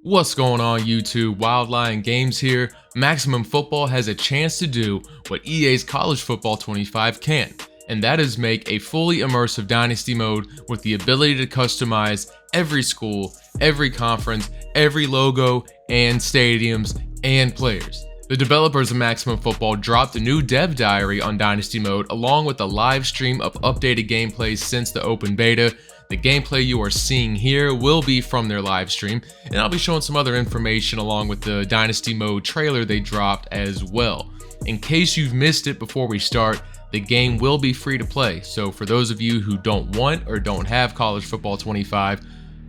What's going on YouTube? Wild Lion Games here. Maximum Football has a chance to do what EA's College Football 25 can't, and that is make a fully immersive Dynasty mode with the ability to customize every school, every conference, every logo, and stadiums, and players. The developers of Maximum Football dropped a new dev diary on Dynasty mode along with a live stream of updated gameplay since the open beta. The gameplay you are seeing here will be from their live stream, and I'll be showing some other information along with the Dynasty mode trailer they dropped as well. In case you've missed it before we start, the game will be free to play, so for those of you who don't want or don't have College Football 25,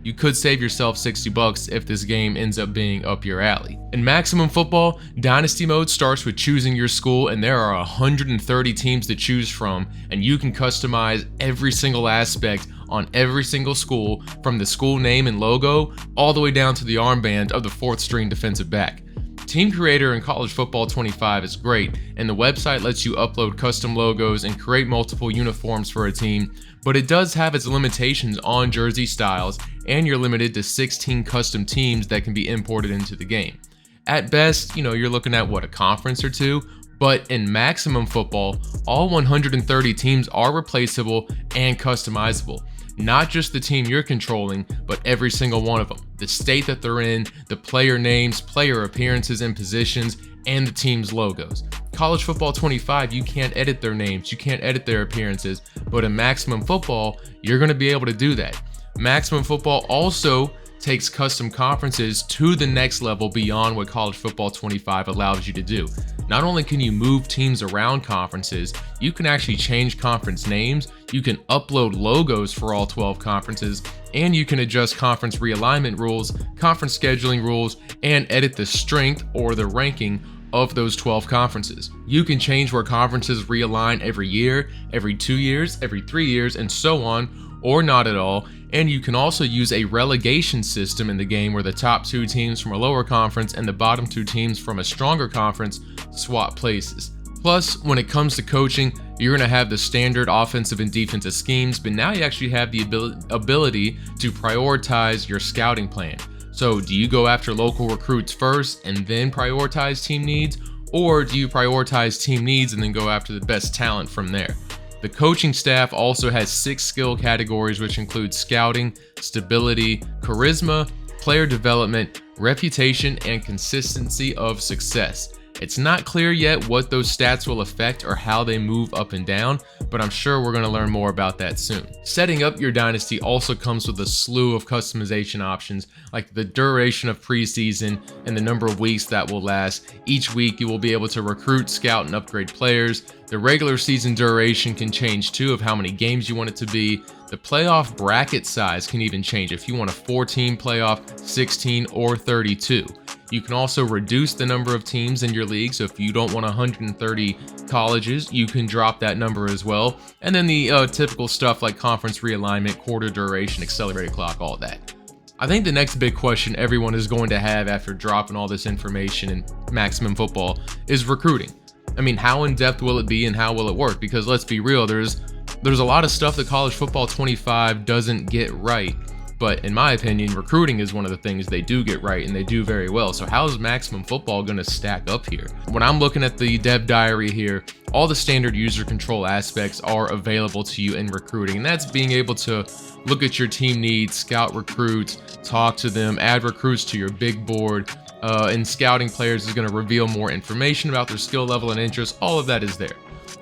you could save yourself $60 if this game ends up being up your alley. In Maximum Football, Dynasty mode starts with choosing your school, and there are 130 teams to choose from, and you can customize every single aspect on every single school, from the school name and logo all the way down to the armband of the fourth string defensive back. Team Creator in College Football 25 is great, and the website lets you upload custom logos and create multiple uniforms for a team, but it does have its limitations on jersey styles, and you're limited to 16 custom teams that can be imported into the game. At best, you're looking at a conference or two, but in Maximum Football, all 130 teams are replaceable and customizable. Not just the team you're controlling, but every single one of them. The state that they're in, the player names, player appearances and positions, and the team's logos. College Football 25, you can't edit their names, you can't edit their appearances, but in Maximum Football, you're going to be able to do that. Maximum Football also takes custom conferences to the next level beyond what College Football 25 allows you to do. Not only can you move teams around conferences, you can actually change conference names, you can upload logos for all 12 conferences, and you can adjust conference realignment rules, conference scheduling rules, and edit the strength or the ranking of those 12 conferences. You can change where conferences realign every year, every 2 years, every 3 years, and so on, or not at all. And you can also use a relegation system in the game where the top 2 teams from a lower conference and the bottom 2 teams from a stronger conference swap places. Plus, when it comes to coaching, you're going to have the standard offensive and defensive schemes, but now you actually have the ability to prioritize your scouting plan. So do you go after local recruits first and then prioritize team needs, or do you prioritize team needs and then go after the best talent from there? The coaching staff also has 6 skill categories, which include scouting, stability, charisma, player development, reputation, and consistency of success. It's not clear yet what those stats will affect or how they move up and down, but I'm sure we're going to learn more about that soon. Setting up your dynasty also comes with a slew of customization options, like the duration of preseason and the number of weeks that will last. Each week you will be able to recruit, scout, and upgrade players. The regular season duration can change too, of how many games you want it to be. The playoff bracket size can even change if you want a 14 playoff, 16, or 32. You can also reduce the number of teams in your league, so if you don't want 130 colleges, you can drop that number as well. And then the typical stuff like conference realignment, quarter duration, accelerated clock, all that. I think the next big question everyone is going to have after dropping all this information in Maximum Football is recruiting. I mean, how in depth will it be and how will it work? Because let's be real, there's a lot of stuff that College Football 25 doesn't get right. But in my opinion, recruiting is one of the things they do get right, and they do very well. So how is Maximum Football going to stack up here? When I'm looking at the dev diary here, all the standard user control aspects are available to you in recruiting, and that's being able to look at your team needs, scout recruits, talk to them, add recruits to your big board, and scouting players is going to reveal more information about their skill level and interest. All of that is there.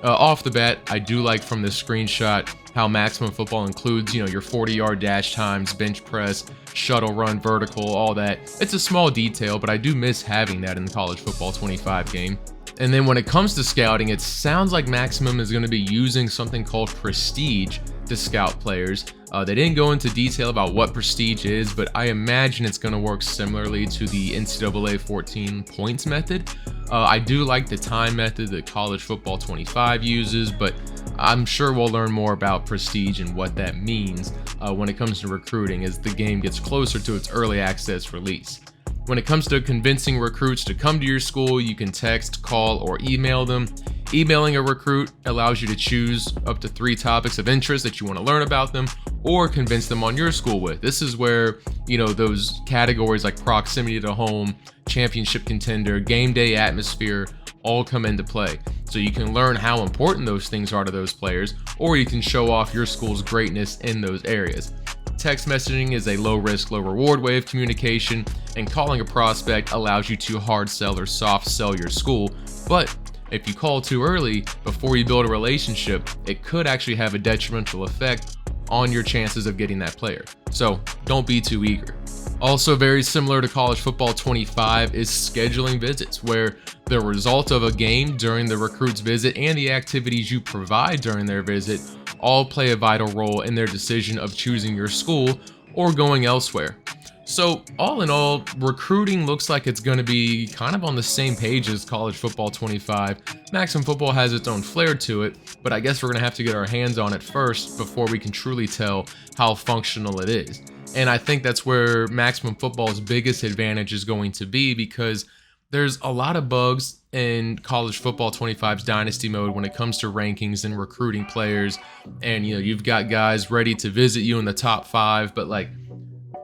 Off the bat, I do like from this screenshot how Maximum Football includes, your 40-yard dash times, bench press, shuttle run, vertical, all that. It's a small detail, but I do miss having that in the College Football 25 game. And then when it comes to scouting, it sounds like Maximum is going to be using something called Prestige to scout players. They didn't go into detail about what Prestige is, but I imagine it's going to work similarly to the NCAA 14 points method. I do like the time method that College Football 25 uses, but I'm sure we'll learn more about Prestige and what that means when it comes to recruiting as the game gets closer to its early access release. When it comes to convincing recruits to come to your school, you can text, call, or email them. Emailing a recruit allows you to choose up to 3 topics of interest that you want to learn about them or convince them on your school with. This is where, those categories like proximity to home, championship contender, game day atmosphere all come into play. So you can learn how important those things are to those players, or you can show off your school's greatness in those areas. Text messaging is a low risk, low reward way of communication, and calling a prospect allows you to hard sell or soft sell your school. But if you call too early before you build a relationship, it could actually have a detrimental effect on your chances of getting that player. So don't be too eager. Also very similar to College Football 25 is scheduling visits, where the result of a game during the recruit's visit and the activities you provide during their visit all play a vital role in their decision of choosing your school or going elsewhere. So all in all, recruiting looks like it's going to be kind of on the same page as College Football 25. Maximum Football has its own flair to it, but I guess we're going to have to get our hands on it first before we can truly tell how functional it is. And I think that's where Maximum Football's biggest advantage is going to be, because there's a lot of bugs in College Football 25's Dynasty mode when it comes to rankings and recruiting players. And you've got guys ready to visit you in the top 5, but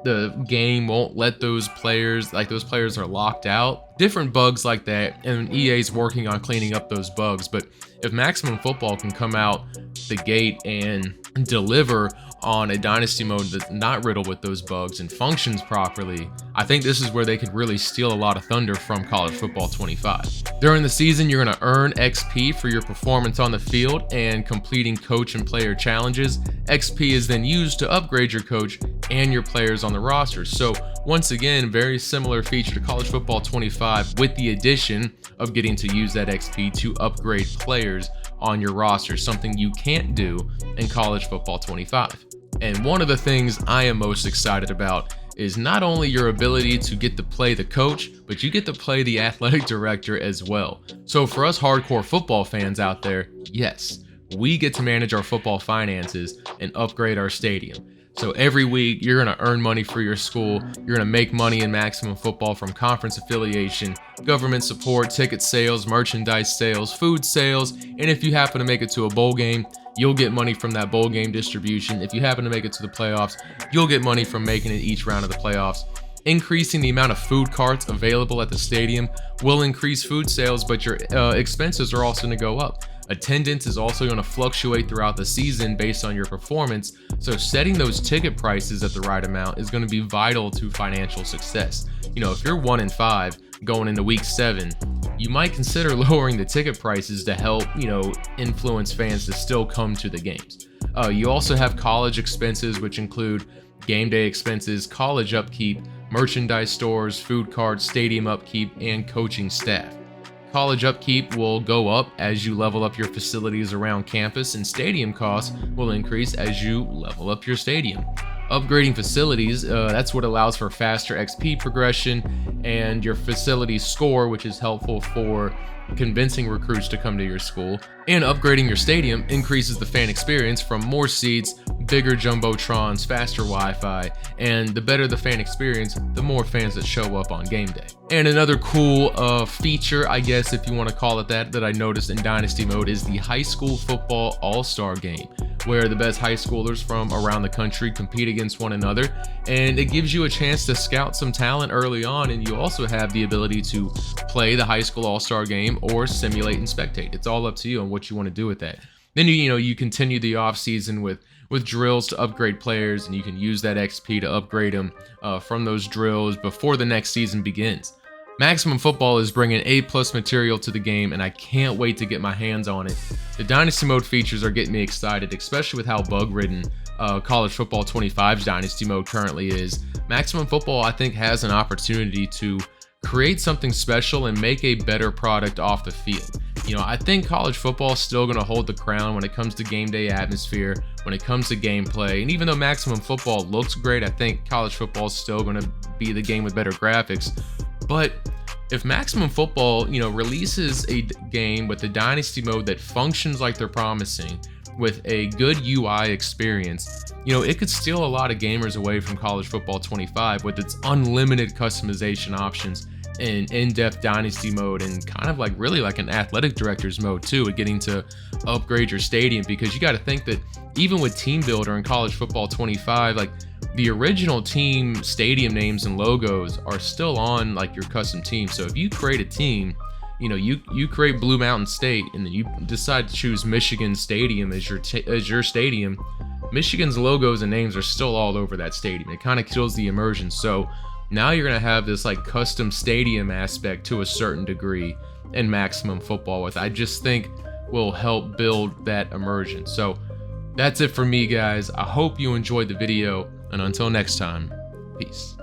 the game won't let those players are locked out. Different bugs like that, and EA's working on cleaning up those bugs. But if Maximum Football can come out the gate and deliver on a Dynasty mode that's not riddled with those bugs and functions properly, I think this is where they could really steal a lot of thunder from College Football 25. During the season, you're going to earn XP for your performance on the field and completing coach and player challenges. XP is then used to upgrade your coach and your players on the roster. So once again, very similar feature to College Football 25, with the addition of getting to use that XP to upgrade players on your roster, something you can't do in College Football 25. And one of the things I am most excited about is not only your ability to get to play the coach, but you get to play the athletic director as well. So for us hardcore football fans out there, yes, we get to manage our football finances and upgrade our stadium. So every week, you're going to earn money for your school. You're going to make money in Maximum Football from conference affiliation, government support, ticket sales, merchandise sales, food sales, and if you happen to make it to a bowl game, you'll get money from that bowl game distribution. If you happen to make it to the playoffs, you'll get money from making it each round of the playoffs. Increasing the amount of food carts available at the stadium will increase food sales, but your expenses are also going to go up. Attendance is also going to fluctuate throughout the season based on your performance, so setting those ticket prices at the right amount is going to be vital to financial success. If you're 1-5 going into week 7, you might consider lowering the ticket prices to help, influence fans to still come to the games. You also have college expenses, which include game day expenses, college upkeep, merchandise stores, food carts, stadium upkeep, and coaching staff. College upkeep will go up as you level up your facilities around campus, and stadium costs will increase as you level up your stadium. Upgrading facilities, that's what allows for faster XP progression and your facility score, which is helpful for convincing recruits to come to your school. And upgrading your stadium increases the fan experience from more seats, bigger jumbotrons, faster Wi-Fi, and the better the fan experience, the more fans that show up on game day. And another cool feature, I guess if you want to call it that I noticed in Dynasty mode is the High School Football All-Star Game, where the best high schoolers from around the country compete against one another, and it gives you a chance to scout some talent early on, and you also have the ability to play the High School All-Star Game or simulate and spectate. It's all up to you on what you want to do with that. Then you continue the off season with drills to upgrade players, and you can use that XP to upgrade them from those drills before the next season begins. Maximum Football is bringing A+ material to the game, and I can't wait to get my hands on it. The Dynasty mode features are getting me excited, especially with how bug-ridden College Football 25's Dynasty mode currently is. Maximum Football, I think, has an opportunity to create something special and make a better product off the field. I think college football is still going to hold the crown when it comes to game day atmosphere, when it comes to gameplay. And even though Maximum Football looks great, I think college football is still going to be the game with better graphics. But if Maximum Football, releases a game with the Dynasty mode that functions like they're promising, with a good UI experience, it could steal a lot of gamers away from College Football 25 with its unlimited customization options an in-depth Dynasty mode and kind of like really like an athletic director's mode too, at getting to upgrade your stadium, because you got to think that even with Team Builder and College Football 25, like the original team stadium names and logos are still on like your custom team. So if you create a team, you know, you create Blue Mountain State and then you decide to choose Michigan Stadium as your stadium, Michigan's logos and names are still all over that stadium. It kind of kills the immersion. So now you're going to have this like custom stadium aspect to a certain degree in Maximum Football, with I just think will help build that immersion. So that's it for me, guys. I hope you enjoyed the video, and until next time, peace.